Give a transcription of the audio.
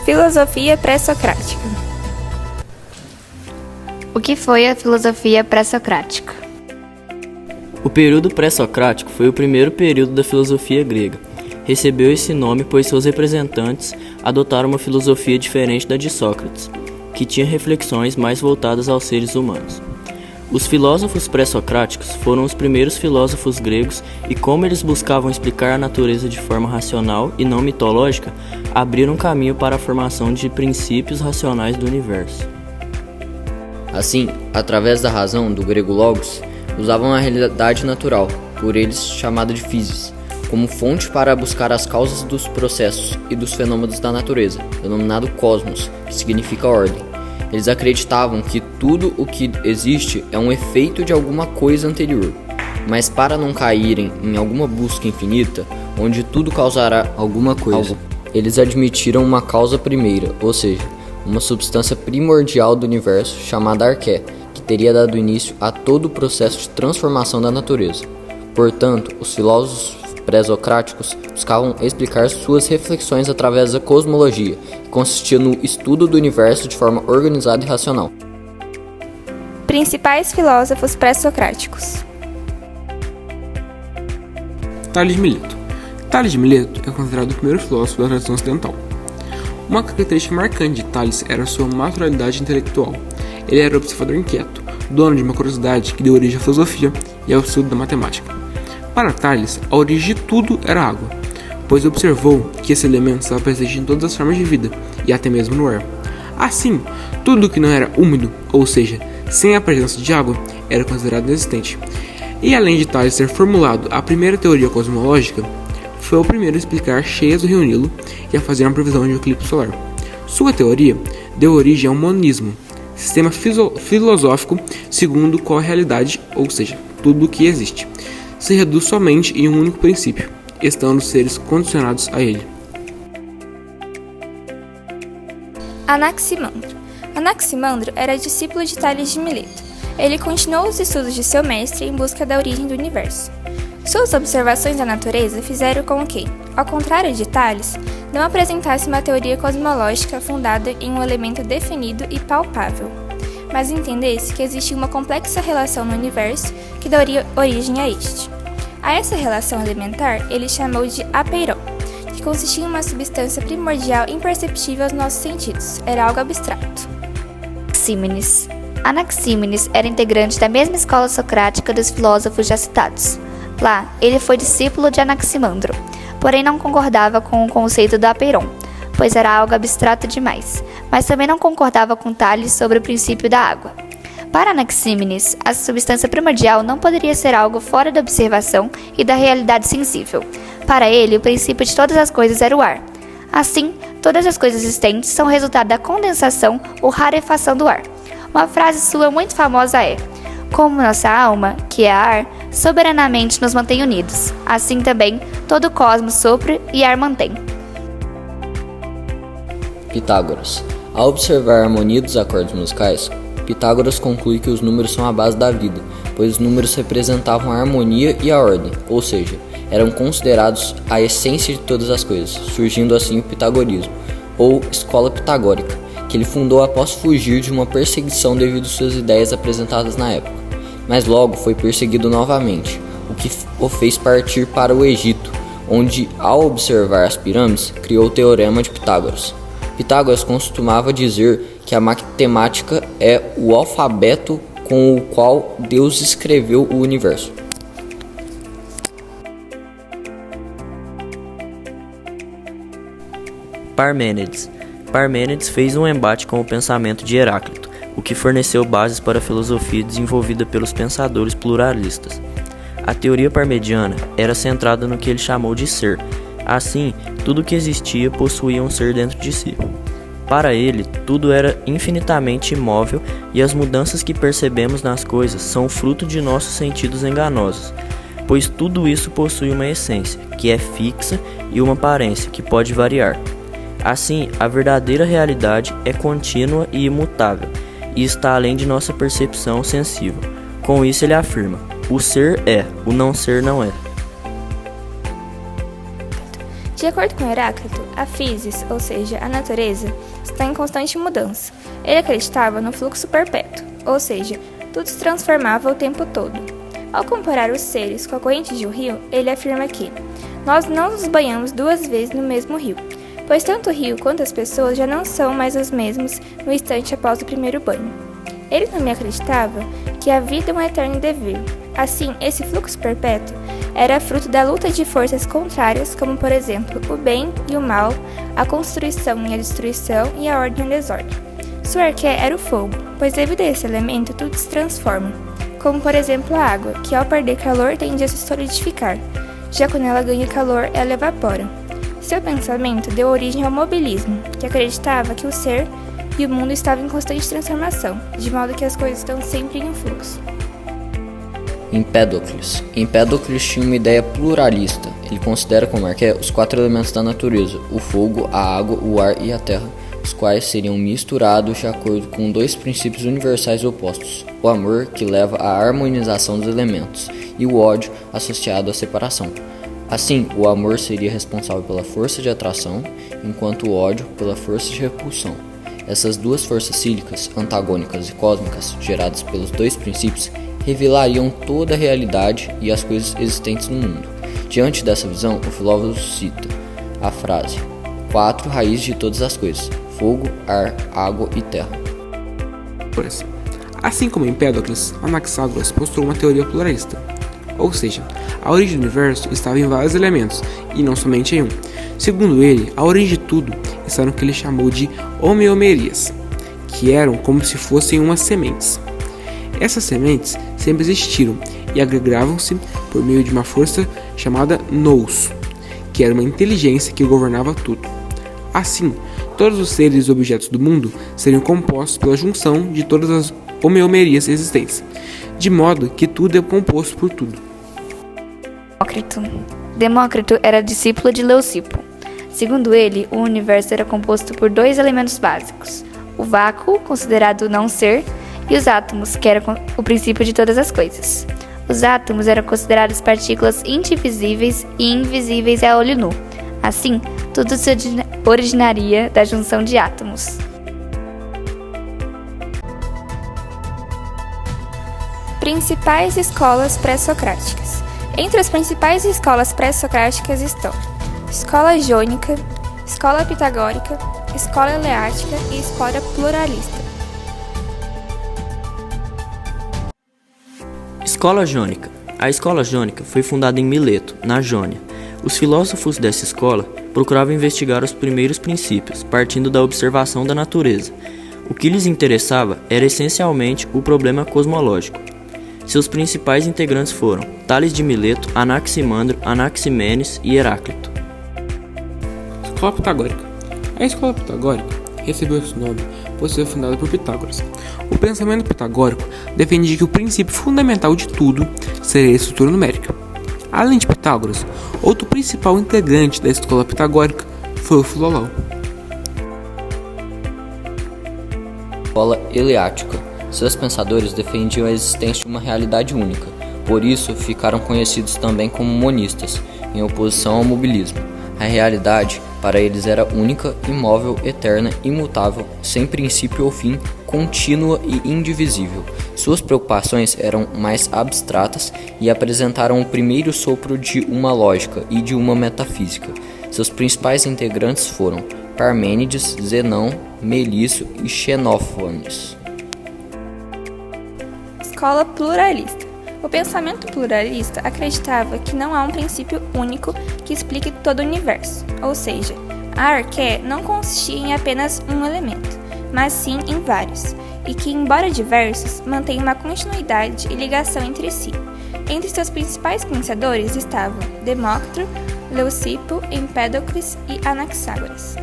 Filosofia pré-socrática. O que foi a filosofia pré-socrática? O período pré-socrático foi o primeiro período da filosofia grega. Recebeu esse nome pois seus representantes adotaram uma filosofia diferente da de Sócrates, que tinha reflexões mais voltadas aos seres humanos. Os filósofos pré-socráticos foram os primeiros filósofos gregos e, como eles buscavam explicar a natureza de forma racional e não mitológica, abriram caminho para a formação de princípios racionais do universo. Assim, através da razão, do grego logos, usavam a realidade natural, por eles chamada de physis, como fonte para buscar as causas dos processos e dos fenômenos da natureza, denominado cosmos, que significa ordem. Eles acreditavam que tudo o que existe é um efeito de alguma coisa anterior, mas para não caírem em alguma busca infinita, onde tudo causará alguma coisa, eles admitiram uma causa primeira, ou seja, uma substância primordial do universo chamada arqué, que teria dado início a todo o processo de transformação da natureza. Portanto, os filósofos pré-socráticos buscavam explicar suas reflexões através da cosmologia, que consistia no estudo do universo de forma organizada e racional. Principais filósofos pré-socráticos. Tales de Mileto. Tales de Mileto é considerado o primeiro filósofo da tradição ocidental. Uma característica marcante de Tales era sua maturidade intelectual. Ele era um observador inquieto, dono de uma curiosidade que deu origem à filosofia e ao estudo da matemática. Para Tales, a origem de tudo era a água, pois observou que esse elemento estava presente em todas as formas de vida, e até mesmo no ar. Assim, tudo que não era úmido, ou seja, sem a presença de água, era considerado inexistente. E além de Tales ter formulado a primeira teoria cosmológica, foi o primeiro a explicar cheias do rio Nilo e a fazer uma previsão de um eclipse solar. Sua teoria deu origem ao monismo, sistema filosófico segundo o qual a realidade, ou seja, tudo o que existe, se reduz somente em um único princípio, estando os seres condicionados a ele. Anaximandro. Anaximandro era discípulo de Tales de Mileto. Ele continuou os estudos de seu mestre em busca da origem do universo. Suas observações da natureza fizeram com que, ao contrário de Tales, não apresentasse uma teoria cosmológica fundada em um elemento definido e palpável, mas entendesse que existia uma complexa relação no universo que daria origem a este. A essa relação elementar ele chamou de apeiron, que consistia em uma substância primordial imperceptível aos nossos sentidos, era algo abstrato. Anaxímenes. Anaxímenes era integrante da mesma escola socrática dos filósofos já citados. Lá, ele foi discípulo de Anaximandro, porém não concordava com o conceito do apeiron, pois era algo abstrato demais, mas também não concordava com Tales sobre o princípio da água. Para Anaxímenes, a substância primordial não poderia ser algo fora da observação e da realidade sensível. Para ele, o princípio de todas as coisas era o ar. Assim, todas as coisas existentes são resultado da condensação ou rarefação do ar. Uma frase sua muito famosa é: como nossa alma, que é ar, soberanamente nos mantém unidos, assim também todo o cosmos sopra e ar mantém. Pitágoras. Ao observar a harmonia dos acordes musicais, Pitágoras conclui que os números são a base da vida, pois os números representavam a harmonia e a ordem, ou seja, eram considerados a essência de todas as coisas, surgindo assim o pitagorismo, ou escola pitagórica, que ele fundou após fugir de uma perseguição devido às suas ideias apresentadas na época. Mas logo foi perseguido novamente, o que o fez partir para o Egito, onde, ao observar as pirâmides, criou o Teorema de Pitágoras. Pitágoras costumava dizer que a matemática é o alfabeto com o qual Deus escreveu o universo. Parmênides. Parmênides fez um embate com o pensamento de Heráclito, o que forneceu bases para a filosofia desenvolvida pelos pensadores pluralistas. A teoria parmenidiana era centrada no que ele chamou de ser. Assim, tudo que existia possuía um ser dentro de si. Para ele, tudo era infinitamente imóvel e as mudanças que percebemos nas coisas são fruto de nossos sentidos enganosos, pois tudo isso possui uma essência, que é fixa, e uma aparência, que pode variar. Assim, a verdadeira realidade é contínua e imutável, e está além de nossa percepção sensível. Com isso ele afirma: o ser é, o não ser não é. De acordo com Heráclito, a physis, ou seja, a natureza, está em constante mudança. Ele acreditava no fluxo perpétuo, ou seja, tudo se transformava o tempo todo. Ao comparar os seres com a corrente de um rio, ele afirma que nós não nos banhamos 2 vezes no mesmo rio, pois tanto o rio quanto as pessoas já não são mais os mesmos no instante após o primeiro banho. Ele também acreditava que a vida é um eterno dever. Assim, esse fluxo perpétuo era fruto da luta de forças contrárias, como por exemplo o bem e o mal, a construção e a destruição e a ordem e a desordem. Sua arqué era o fogo, pois devido a esse elemento tudo se transforma, como por exemplo a água, que ao perder calor tende a se solidificar, já quando ela ganha calor, ela evapora. Seu pensamento deu origem ao mobilismo, que acreditava que o ser e o mundo estavam em constante transformação, de modo que as coisas estão sempre em um fluxo. Empédocles. Empédocles tinha uma ideia pluralista. Ele considera como arqué os 4 elementos da natureza, o fogo, a água, o ar e a terra, os quais seriam misturados de acordo com 2 princípios universais opostos: o amor, que leva à harmonização dos elementos, e o ódio, associado à separação. Assim, o amor seria responsável pela força de atração, enquanto o ódio pela força de repulsão. Essas 2 forças cíclicas, antagônicas e cósmicas, geradas pelos 2 princípios, revelariam toda a realidade e as coisas existentes no mundo. Diante dessa visão, o filósofo cita a frase: 4 raízes de todas as coisas: fogo, ar, água e terra. Assim como Empédocles, Anaxágoras postulou uma teoria pluralista, ou seja, a origem do universo estava em vários elementos e não somente em um. Segundo ele, a origem de tudo está no que ele chamou de homeomerias, que eram como se fossem umas sementes. Essas sementes sempre existiram e agregavam-se por meio de uma força chamada nous, que era uma inteligência que governava tudo. Assim, todos os seres e objetos do mundo seriam compostos pela junção de todas as homeomerias existentes, de modo que tudo é composto por tudo. Demócrito era discípulo de Leucipo. Segundo ele, o universo era composto por 2 elementos básicos: o vácuo, considerado não ser, e os átomos, que era o princípio de todas as coisas. Os átomos eram considerados partículas indivisíveis e invisíveis a olho nu. Assim, tudo se originaria da junção de átomos. Principais escolas pré-socráticas. Entre as principais escolas pré-socráticas estão Escola Jônica, Escola Pitagórica, Escola Eleática e Escola Pluralista. Escola Jônica. A escola jônica foi fundada em Mileto, na Jônia. Os filósofos dessa escola procuravam investigar os primeiros princípios, partindo da observação da natureza. O que lhes interessava era essencialmente o problema cosmológico. Seus principais integrantes foram Tales de Mileto, Anaximandro, Anaximenes e Heráclito. Escola Pitagórica. A escola pitagórica recebeu esse nome por ser fundada por Pitágoras. O pensamento pitagórico defendia que o princípio fundamental de tudo seria a estrutura numérica. Além de Pitágoras, outro principal integrante da escola pitagórica foi o Filólogo. Escola Eleática. Seus pensadores defendiam a existência de uma realidade única, por isso ficaram conhecidos também como monistas, em oposição ao mobilismo. A realidade, para eles, era única, imóvel, eterna, imutável, sem princípio ou fim, contínua e indivisível. Suas preocupações eram mais abstratas e apresentaram o primeiro sopro de uma lógica e de uma metafísica. Seus principais integrantes foram Parmênides, Zenão, Melisso e Xenófanes. Escola Pluralista. O pensamento pluralista acreditava que não há um princípio único que explique todo o universo, ou seja, a arqué não consistia em apenas um elemento, mas sim em vários, e que, embora diversos, mantêm uma continuidade e ligação entre si. Entre seus principais pensadores estavam Demócrito, Leucipo, Empédocles e Anaxágoras.